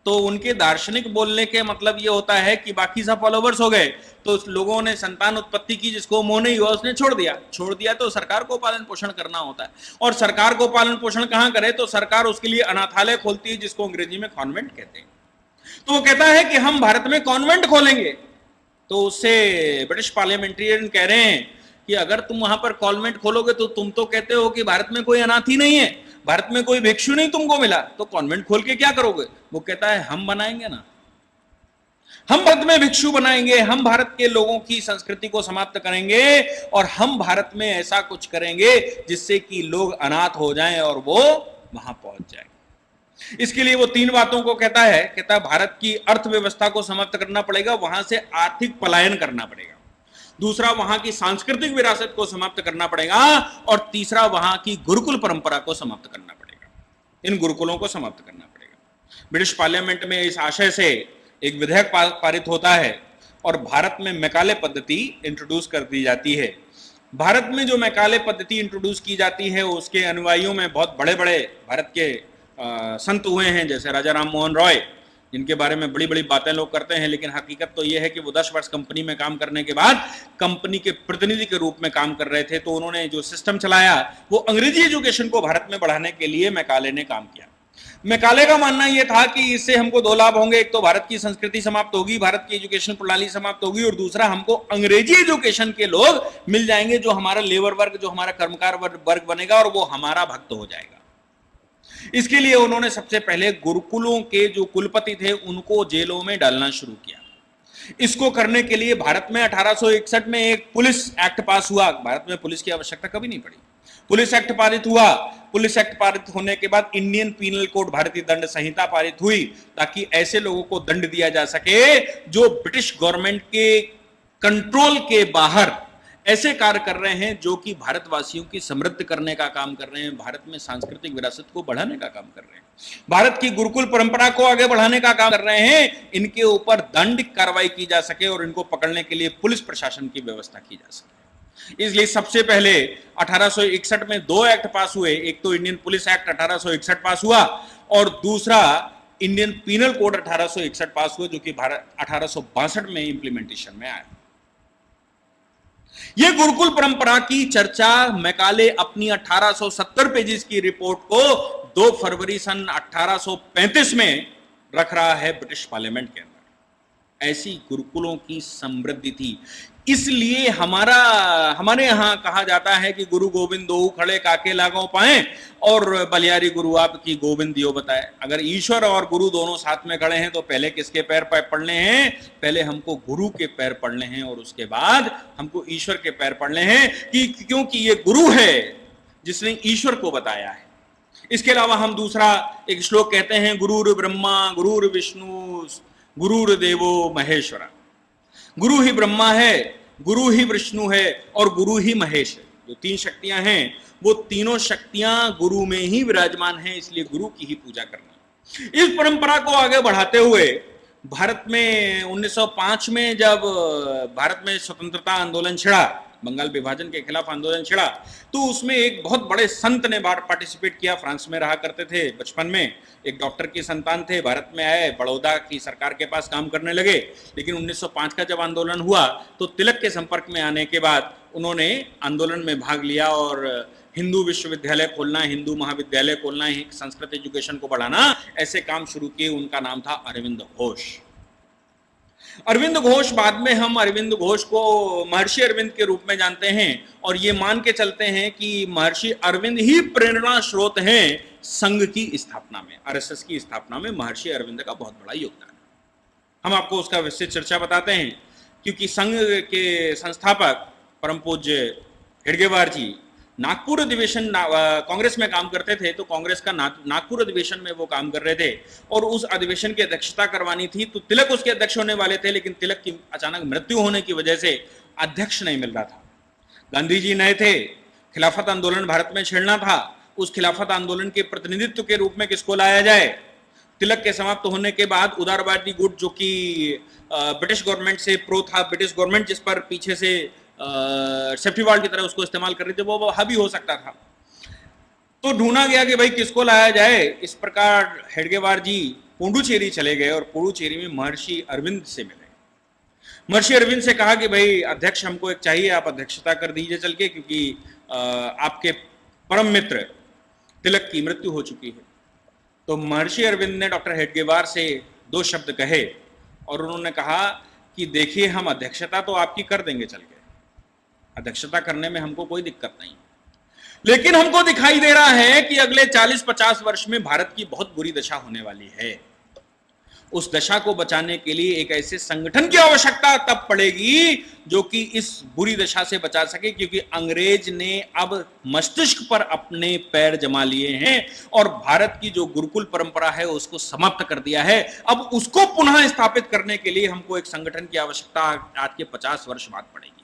तो उनके दार्शनिक बोलने के मतलब ये होता है कि बाकी सब फॉलोवर्स हो गए, तो लोगों ने संतान उत्पत्ति की, जिसको मोह नहीं हुआ उसने छोड़ दिया तो सरकार को पालन पोषण करना होता है। और सरकार को पालन पोषण कहां करे? तो सरकार उसके लिए अनाथालय खोलती है, जिसको अंग्रेजी में कॉन्वेंट कहते हैं। तो वो कहता है कि हम भारत में कॉन्वेंट खोलेंगे। तो उससे ब्रिटिश पार्लियामेंटेरियन कह रहे हैं कि अगर तुम वहां पर कॉन्वेंट खोलोगे तो तुम तो कहते हो कि भारत में कोई अनाथ ही नहीं है, भारत में कोई भिक्षु नहीं तुमको मिला, तो कॉन्वेंट खोल के क्या करोगे? वो कहता है हम बनाएंगे ना, हम भारत में भिक्षु बनाएंगे, हम भारत के लोगों की संस्कृति को समाप्त करेंगे, और हम भारत में ऐसा कुछ करेंगे जिससे कि लोग अनाथ हो जाएं और वो वहां पहुंच जाए। इसके लिए वो 3 बातों को कहता है भारत की अर्थव्यवस्था को समाप्त करना पड़ेगा, वहां से आर्थिक पलायन करना पड़ेगा। दूसरा, वहां की सांस्कृतिक विरासत को समाप्त करना पड़ेगा, और तीसरा, वहां की गुरुकुल परंपरा को समाप्त करना पड़ेगा। इन गुरुकुलों को समाप्त करना पड़ेगा। ब्रिटिश पार्लियामेंट में इस आशय से एक विधेयक पारित होता है, और भारत में मैकाले पद्धति इंट्रोड्यूस कर दी जाती है। भारत में जो मैकाले पद्धति इंट्रोड्यूस की जाती है उसके अनुयायियों में बहुत बड़े बड़े भारत के संत हुए हैं, जैसे राजा राम मोहन रॉय, जिनके बारे में बड़ी बड़ी बातें लोग करते हैं, लेकिन हकीकत तो यह है कि वो 10 वर्ष कंपनी में काम करने के बाद कंपनी के प्रतिनिधि के रूप में काम कर रहे थे। तो उन्होंने जो सिस्टम चलाया वो अंग्रेजी एजुकेशन को भारत में बढ़ाने के लिए मैकाले ने काम किया। मैकाले का मानना यह था कि इससे हमको दो लाभ होंगे, एक तो भारत की संस्कृति समाप्त होगी, भारत की एजुकेशन प्रणाली समाप्त होगी, और दूसरा हमको अंग्रेजी एजुकेशन के लोग मिल जाएंगे, जो हमारा लेबर वर्ग, जो हमारा कर्मकार वर्ग बनेगा और वो हमारा भक्त हो जाएगा। इसके लिए उन्होंने सबसे पहले गुरुकुलों के जो कुलपति थे उनको जेलों में डालना शुरू किया। इसको करने के लिए भारत में 1861 में एक पुलिस एक्ट पास हुआ। भारत में पुलिस की आवश्यकता कभी नहीं पड़ी। पुलिस एक्ट पारित हुआ। पुलिस एक्ट पारित होने के बाद इंडियन पीनल कोड, भारतीय दंड संहिता पारित हुई, ताकि ऐसे लोगों को दंड दिया जा सके जो ब्रिटिश गवर्नमेंट के कंट्रोल के बाहर ऐसे कार्य कर रहे हैं जो कि भारतवासियों की समृद्ध करने का काम कर रहे हैं, भारत में सांस्कृतिक विरासत को बढ़ाने का काम कर रहे हैं, भारत की गुरुकुल परंपरा को आगे बढ़ाने का काम कर रहे हैं। इनके ऊपर दंड कार्रवाई की जा सके और इनको पकड़ने के लिए पुलिस प्रशासन की व्यवस्था की जा सके। इसलिए सबसे पहले 1861 में 2 एक्ट पास हुए। एक तो इंडियन पुलिस एक्ट 1861 पास हुआ और दूसरा इंडियन पीनल कोड 1861 पास हुआ, जो कि भारत 1862 में इंप्लीमेंटेशन में आया। यह गुरुकुल परंपरा की चर्चा मैकाले अपनी 1870 पेजेस की रिपोर्ट को 2 फरवरी सन 1835 में रख रहा है ब्रिटिश पार्लियामेंट के अंदर। ऐसी गुरुकुलों की समृद्धि थी। इसलिए हमारे यहां कहा जाता है कि गुरु गोविंद दो खड़े काके लागों पाए और बलियारी गुरु आपकी गोविंद दियो बताए। अगर ईश्वर और गुरु दोनों साथ में खड़े हैं तो पहले किसके पैर पड़ने हैं? पहले हमको गुरु के पैर पड़ने हैं और उसके बाद हमको ईश्वर के पैर पड़ने हैं, क्योंकि ये गुरु है जिसने ईश्वर को बताया है। इसके अलावा हम दूसरा एक श्लोक कहते हैं, गुरुर ब्रह्मा गुरुर विष्णु गुरुर्देवो महेश्वरा। गुरु ही ब्रह्मा है, गुरु ही विष्णु है और गुरु ही महेश है। जो 3 शक्तियां हैं वो तीनों शक्तियां गुरु में ही विराजमान हैं, इसलिए गुरु की ही पूजा करना। इस परंपरा को आगे बढ़ाते हुए भारत में 1905 में जब भारत में स्वतंत्रता आंदोलन छिड़ा, बंगाल विभाजन के खिलाफ आंदोलन छिड़ा, तो उसमें एक बहुत बड़े संत ने पार्टिसिपेट किया। फ्रांस में रहा करते थे बचपन में, एक डॉक्टर की संतान थे, भारत में आए, बड़ौदा की सरकार के पास काम करने लगे। लेकिन 1905 का जब आंदोलन हुआ तो तिलक के संपर्क में आने के बाद उन्होंने आंदोलन में भाग लिया और हिंदू विश्वविद्यालय खोलना, हिंदू महाविद्यालय खोलना, संस्कृत एजुकेशन को बढ़ाना, ऐसे काम शुरू किए। उनका नाम था अरविंद घोष। अरविंद घोष, बाद में हम अरविंद घोष को महर्षि अरविंद के रूप में जानते हैं और ये मान के चलते हैं कि महर्षि अरविंद ही प्रेरणा स्रोत हैं संघ की स्थापना में। आरएसएस की स्थापना में महर्षि अरविंद का बहुत बड़ा योगदान है। हम आपको उसका विस्तृत चर्चा बताते हैं, क्योंकि संघ के संस्थापक परम पूज्य हेडगेवार जी नागपुर अधिवेशन कांग्रेस में काम करते थे, तो कांग्रेस का नागपुर अधिवेशन में वो काम कर रहे थे और उस अधिवेशन की अध्यक्षता करवानी थी। तो तिलक उसके अध्यक्ष होने वाले थे, लेकिन तिलक की अचानक मृत्यु होने की वजह से अध्यक्ष नहीं मिल रहा था। गांधी जी नए थे, खिलाफत आंदोलन भारत में छेड़ना था। उस खिलाफत आंदोलन के प्रतिनिधित्व के रूप में किसको लाया जाए? तिलक के समाप्त होने के बाद उदारवादी गुट, जो कि ब्रिटिश गवर्नमेंट से प्रो था, ब्रिटिश गवर्नमेंट जिस पर पीछे से सेफ्टी वॉल्व की तरह उसको इस्तेमाल कर रहे थे, वो हावी हो सकता था। तो ढूंढा गया कि भाई किसको लाया जाए। इस प्रकार हेडगेवार जी पुडुचेरी चले गए और पुडुचेरी में महर्षि अरविंद से मिले। महर्षि अरविंद से कहा कि भाई अध्यक्ष हमको एक चाहिए, आप अध्यक्षता कर दीजिए चल के, क्योंकि आपके परम मित्र तिलक की मृत्यु हो चुकी है। तो महर्षि अरविंद ने डॉक्टर हेडगेवार से 2 शब्द कहे और उन्होंने कहा कि देखिए, हम अध्यक्षता तो आपकी कर देंगे चल के, अध्यक्षता करने में हमको कोई दिक्कत नहीं, लेकिन हमको दिखाई दे रहा है कि अगले 40-50 वर्ष में भारत की बहुत बुरी दशा होने वाली है। उस दशा को बचाने के लिए एक ऐसे संगठन की आवश्यकता तब पड़ेगी जो कि इस बुरी दशा से बचा सके, क्योंकि अंग्रेज ने अब मस्तिष्क पर अपने पैर जमा लिए हैं और भारत की जो गुरुकुल परंपरा है उसको समाप्त कर दिया है। अब उसको पुनः स्थापित करने के लिए हमको एक संगठन की आवश्यकता आज के 50 वर्ष बाद पड़ेगी।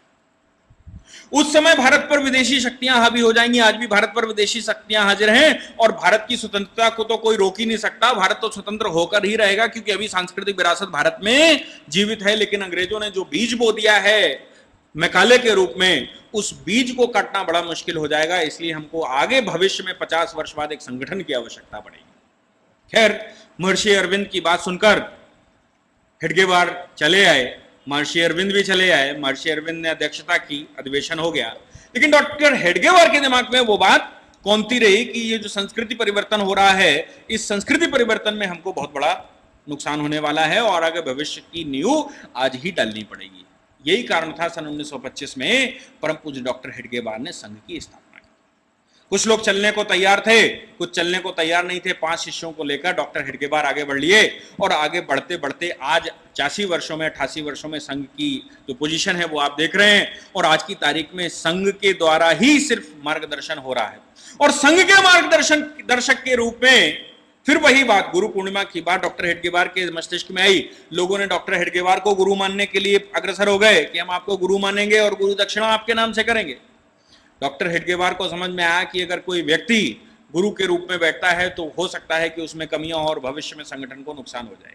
उस समय भारत पर विदेशी शक्तियां हावी हो जाएंगी। आज भी भारत पर विदेशी शक्तियां हाजिर हैं और भारत की स्वतंत्रता को तो कोई रोक ही नहीं सकता। भारत तो स्वतंत्र होकर ही रहेगा, क्योंकि अभी सांस्कृतिक विरासत भारत में जीवित है। लेकिन अंग्रेजों ने जो बीज बो दिया है मैकाले के रूप में, उस बीज को काटना बड़ा मुश्किल हो जाएगा। इसलिए हमको आगे भविष्य में 50 वर्ष बाद एक संगठन की आवश्यकता पड़ेगी। खैर, महर्षि अरविंद की बात सुनकर हेडगेवार चले आए, महर्षि अरविंद भी चले आए। महर्षि अरविंद ने अध्यक्षता की, अधिवेशन हो गया। लेकिन डॉक्टर हेडगेवार के दिमाग में वो बात कौंती रही कि ये जो संस्कृति परिवर्तन हो रहा है, इस संस्कृति परिवर्तन में हमको बहुत बड़ा नुकसान होने वाला है और आगे भविष्य की नींव आज ही डालनी पड़ेगी। यही कारण था सन 1925 में परम पूज्य डॉक्टर हेडगेवार ने संघ की स्थापना की। कुछ लोग चलने को तैयार थे, कुछ चलने को तैयार नहीं थे। 5 शिष्यों को लेकर डॉक्टर हेडगेवार आगे बढ़ लिए और आगे बढ़ते बढ़ते आज 85 वर्षों में, 88 वर्षों में संघ की जो पोजीशन है वो आप देख रहे हैं। और आज की तारीख में संघ के द्वारा ही सिर्फ मार्गदर्शन हो रहा है और संघ के मार्गदर्शक के रूप में फिर वही बात, गुरु पूर्णिमा की बात डॉक्टर हेडगेवार के मस्तिष्क में आई। लोगों ने डॉक्टर हेडगेवार को गुरु मानने के लिए अग्रसर हो गए कि हम आपको गुरु मानेंगे और गुरु दक्षिणा आपके नाम से करेंगे। डॉक्टर हेडगेवार को समझ में आया कि अगर कोई व्यक्ति गुरु के रूप में बैठता है तो हो सकता है कि उसमें कमियां और भविष्य में संगठन को नुकसान हो जाए।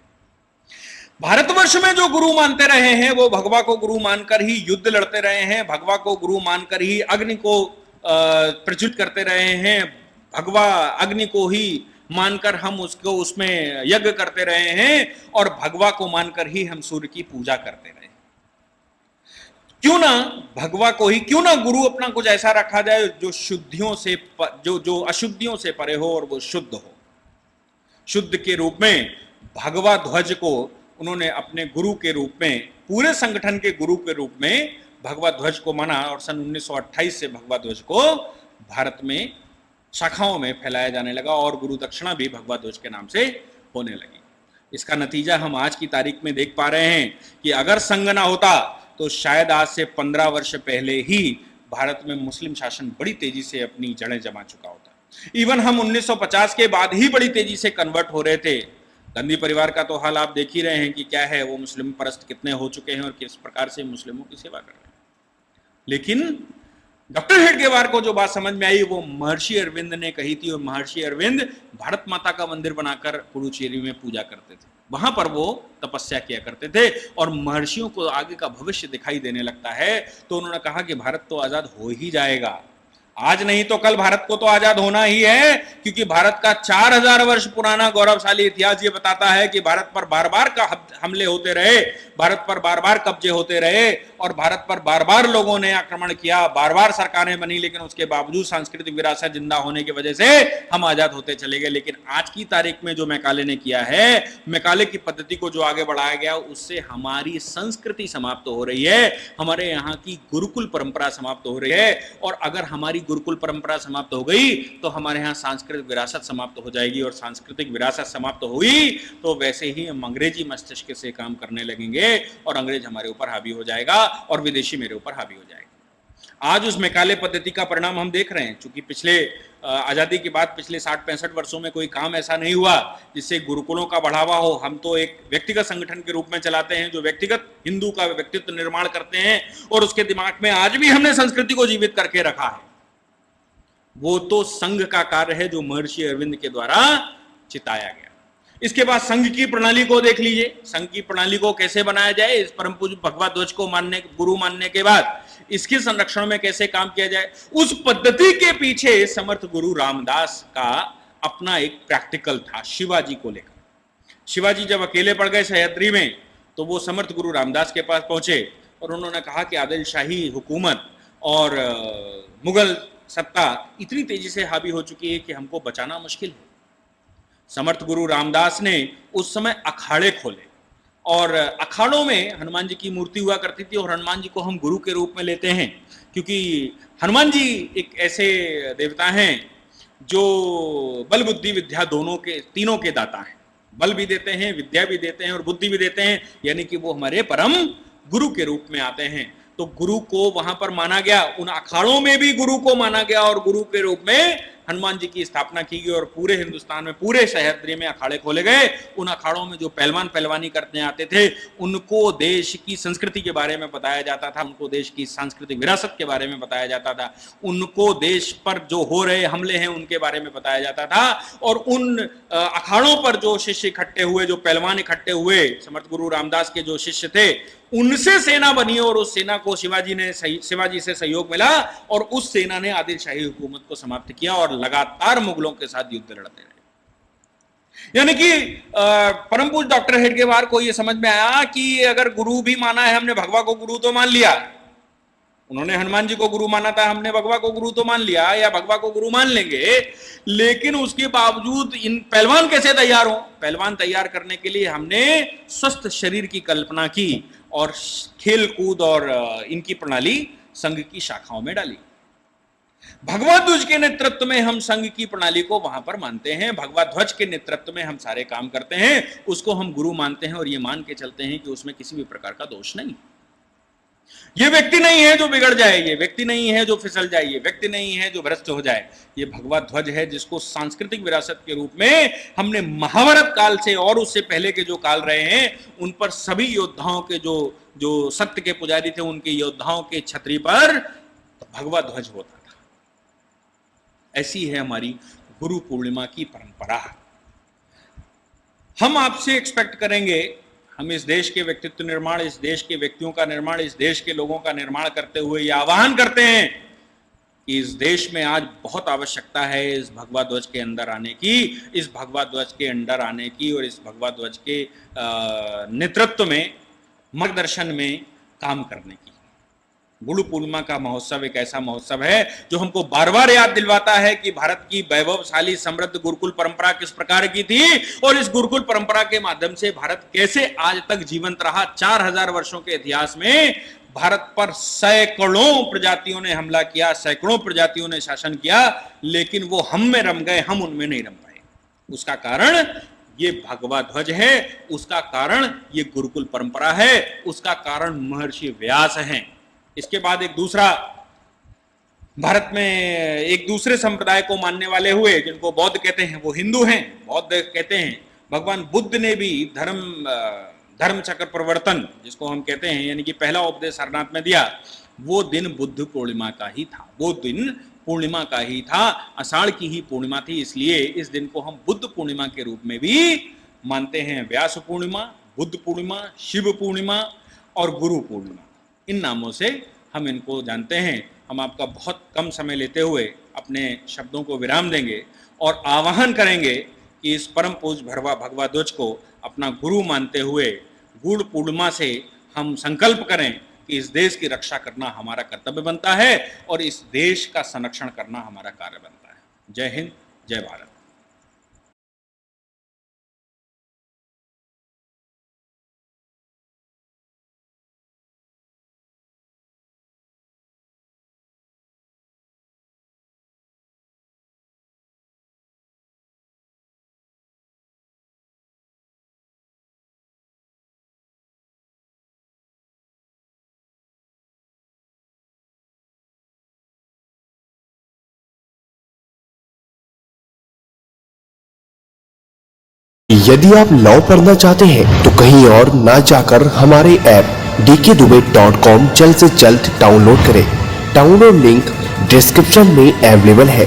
भारतवर्ष में जो गुरु मानते रहे हैं वो भगवा को गुरु मानकर ही युद्ध लड़ते रहे हैं, भगवा को गुरु मानकर ही अग्नि को प्रज्वलित करते रहे हैं, भगवा अग्नि को ही मानकर हम उसको उसमें यज्ञ करते रहे हैं और भगवा को मानकर ही हम सूर्य की पूजा करते रहे। क्यों ना भगवा को ही, क्यों ना गुरु अपना कुछ ऐसा रखा जाए जो शुद्धियों से, जो अशुद्धियों से परे हो और वो शुद्ध हो। शुद्ध के रूप में भगवा ध्वज को उन्होंने अपने गुरु के रूप में, पूरे संगठन के गुरु के रूप में भगवा ध्वज को माना और सन 1928 से भगवा ध्वज को भारत में शाखाओं में फैलाया जाने लगा और गुरु दक्षिणा भी भगवा ध्वज के नाम से होने लगी। इसका नतीजा हम आज की तारीख में देख पा रहे हैं कि अगर संघ ना होता तो शायद आज से 15 वर्ष पहले ही भारत में मुस्लिम शासन बड़ी तेजी से अपनी जड़ें जमा चुका होता। इवन हम 1950 के बाद ही बड़ी तेजी से कन्वर्ट हो रहे थे। गांधी परिवार का तो हाल आप देख ही रहे हैं कि क्या है, वो मुस्लिम परस्त कितने हो चुके हैं और किस प्रकार से मुस्लिमों की सेवा कर रहे हैं। लेकिन डॉक्टर हेडगेवार को जो बात समझ में आई वो महर्षि अरविंद ने कही थी और महर्षि अरविंद भारत माता का मंदिर बनाकर पुडुचेरी में पूजा करते थे, वहां पर वो तपस्या किया करते थे और महर्षियों को आगे का भविष्य दिखाई देने लगता है। तो उन्होंने कहा कि भारत तो आजाद हो ही जाएगा, आज नहीं तो कल भारत को तो आजाद होना ही है, क्योंकि भारत का 4000 वर्ष पुराना गौरवशाली इतिहास ये बताता है कि भारत पर बार बार का हमले होते रहे, भारत पर बार बार कब्जे होते रहे और भारत पर बार बार लोगों ने आक्रमण किया, बार बार सरकारें बनी, लेकिन उसके बावजूद सांस्कृतिक विरासत जिंदा होने की वजह से हम आजाद होते चले गए। लेकिन आज की तारीख में जो मैकाले ने किया है, मैकाले की पद्धति को जो आगे बढ़ाया गया, उससे हमारी संस्कृति समाप्त हो रही है, हमारे यहाँ की गुरुकुल परंपरा समाप्त हो रही है। और अगर हमारी गुरुकुल परंपरा समाप्त हो गई तो हमारे यहाँ सांस्कृतिक विरासत समाप्त हो जाएगी और सांस्कृतिक विरासत समाप्त हुई तो वैसे ही हम अंग्रेजी मस्तिष्क से काम करने लगेंगे और अंग्रेज हमारे ऊपर हावी हो जाएगा और विदेशी मेरे ऊपर हावी हो जाएगा। आज उस मैकाले पद्धति का परिणाम हम देख रहे हैं। चूंकि पिछले आजादी के बाद पिछले 60-65 वर्षों में कोई काम ऐसा नहीं हुआ जिससे गुरुकुलों का बढ़ावा हो। हम तो एक व्यक्तिगत संगठन के रूप में चलाते हैं जो व्यक्तिगत हिंदू का व्यक्तित्व निर्माण करते हैं और उसके दिमाग में आज भी हमने संस्कृति को जीवित करके रखा है। वो तो संघ का कार्य है जो महर्षि अरविंद के द्वारा चिताया गया। इसके बाद संघ की प्रणाली को देख लीजिए, संघ की प्रणाली को कैसे बनाया जाए। इस परम पूज्य भगवा ध्वज को मानने, गुरु मानने के बाद इसके संरक्षण में कैसे काम किया जाए, उस पद्धति के पीछे समर्थ गुरु रामदास का अपना एक प्रैक्टिकल था शिवाजी को लेकर। शिवाजी जब अकेले पड़ गए सह्याद्री में तो वो समर्थ गुरु रामदास के पास पहुंचे और उन्होंने कहा कि आदिलशाही हुकूमत और मुगल सत्ता इतनी तेजी से हावी हो चुकी है कि हमको बचाना मुश्किल है। समर्थ गुरु रामदास ने उस समय अखाड़े खोले और अखाड़ों में हनुमान जी की मूर्ति हुआ करती थी और हनुमान जी को हम गुरु के रूप में लेते हैं क्योंकि हनुमान जी एक ऐसे देवता हैं जो बल बुद्धि विद्या दोनों के, तीनों के दाता हैं। बल भी देते हैं, विद्या भी देते हैं और बुद्धि भी देते हैं, यानी कि वो हमारे परम गुरु के रूप में आते हैं। तो गुरु को वहां पर माना गया, उन अखाड़ों में भी गुरु को माना गया और गुरु के रूप में हनुमान जी की स्थापना की गई और पूरे हिंदुस्तान में, पूरे सह्याद्री में अखाड़े खोले गए। उन अखाड़ों में जो पहलवान पहलवानी करते आते थे उनको देश की संस्कृति के बारे में बताया जाता था, उनको देश की सांस्कृतिक विरासत के बारे में बताया जाता था, उनको देश पर जो हो रहे हमले हैं उनके बारे में बताया जाता था। और उन अखाड़ों पर जो शिष्य इकट्ठे हुए, जो पहलवान इकट्ठे हुए, समर्थ गुरु रामदास के जो शिष्य थे, उनसे सेना बनी और उस सेना को शिवाजी से सहयोग मिला और उस सेना ने आदिल शाही हुकूमत को समाप्त किया और लगातार मुगलों के साथ युद्ध लड़ते रहे। यानी कि परम पूज्य डॉक्टर हेडगेवार को यह समझ में आया कि अगर गुरु भी माना है हमने, भगवा को गुरु तो मान लिया, उन्होंने हनुमान जी को गुरु माना था, हमने भगवा को गुरु तो मान लिया या भगवा को गुरु मान लेंगे, लेकिन उसके बावजूद इन पहलवान कैसे तैयार हो? पहलवान तैयार करने के लिए हमने स्वस्थ शरीर की कल्पना की और खेल कूद और इनकी प्रणाली संघ की शाखाओं में डाली। भगवा ध्वज के नेतृत्व में हम संघ की प्रणाली को वहां पर मानते हैं, भगवा ध्वज के नेतृत्व में हम सारे काम करते हैं, उसको हम गुरु मानते हैं और ये मान के चलते हैं कि उसमें किसी भी प्रकार का दोष नहीं। ये व्यक्ति नहीं है जो बिगड़ जाए, ये व्यक्ति नहीं है जो फिसल जाए, ये व्यक्ति नहीं है जो भ्रष्ट हो जाए। ये भगवा ध्वज है जिसको सांस्कृतिक विरासत के रूप में हमने महाभारत काल से और उससे पहले के जो काल रहे हैं उन पर सभी योद्धाओं के जो सत्य के पुजारी थे उनके योद्धाओं के छतरी पर भगवा ध्वज होता था। ऐसी है हमारी गुरु पूर्णिमा की परंपरा। हम आपसे एक्सपेक्ट करेंगे, हम इस देश के व्यक्तित्व निर्माण, इस देश के व्यक्तियों का निर्माण, इस देश के लोगों का निर्माण करते हुए यह आह्वान करते हैं कि इस देश में आज बहुत आवश्यकता है इस भगवा ध्वज के अंदर आने की, इस भगवा ध्वज के अंदर आने की और इस भगवा ध्वज के नेतृत्व में, मार्गदर्शन में काम करने की। गुरु पूर्णिमा का महोत्सव एक ऐसा महोत्सव है जो हमको बार बार याद दिलवाता है कि भारत की वैभवशाली समृद्ध गुरुकुल परंपरा किस प्रकार की थी और इस गुरुकुल परंपरा के माध्यम से भारत कैसे आज तक जीवंत रहा। 4000 वर्षों के इतिहास में भारत पर सैकड़ों प्रजातियों ने हमला किया, सैकड़ों प्रजातियों ने शासन किया, लेकिन वो हम में रम गए, हम उनमें नहीं रम पाए। उसका कारण ये भगवा ध्वज है, उसका कारण ये गुरुकुल परंपरा है, उसका कारण महर्षि व्यास हैं। इसके बाद एक दूसरा, भारत में एक दूसरे संप्रदाय को मानने वाले हुए जिनको बौद्ध कहते हैं, वो हिंदू हैं, बौद्ध कहते हैं। भगवान बुद्ध ने भी धर्म चक्र प्रवर्तन जिसको हम कहते हैं, यानी कि पहला उपदेश सारनाथ में दिया, वो दिन बुद्ध पूर्णिमा का ही था, वो दिन पूर्णिमा का ही था, आषाढ़ की ही पूर्णिमा थी। इसलिए इस दिन को हम बुद्ध पूर्णिमा के रूप में भी मानते हैं। व्यास पूर्णिमा, बुद्ध पूर्णिमा, शिव पूर्णिमा और गुरु पूर्णिमा, इन नामों से हम इनको जानते हैं। हम आपका बहुत कम समय लेते हुए अपने शब्दों को विराम देंगे और आह्वान करेंगे कि इस परम पूज्य भगवा ध्वज को अपना गुरु मानते हुए गुरु पूर्णिमा से हम संकल्प करें कि इस देश की रक्षा करना हमारा कर्तव्य बनता है और इस देश का संरक्षण करना हमारा कार्य बनता है। जय हिंद, जय भारत।
यदि आप लॉ पढ़ना चाहते हैं तो कहीं और ना जाकर हमारे ऐप dkdubey.com जल्द से जल्द डाउनलोड करें। डाउनलोड लिंक डिस्क्रिप्शन में अवेलेबल है।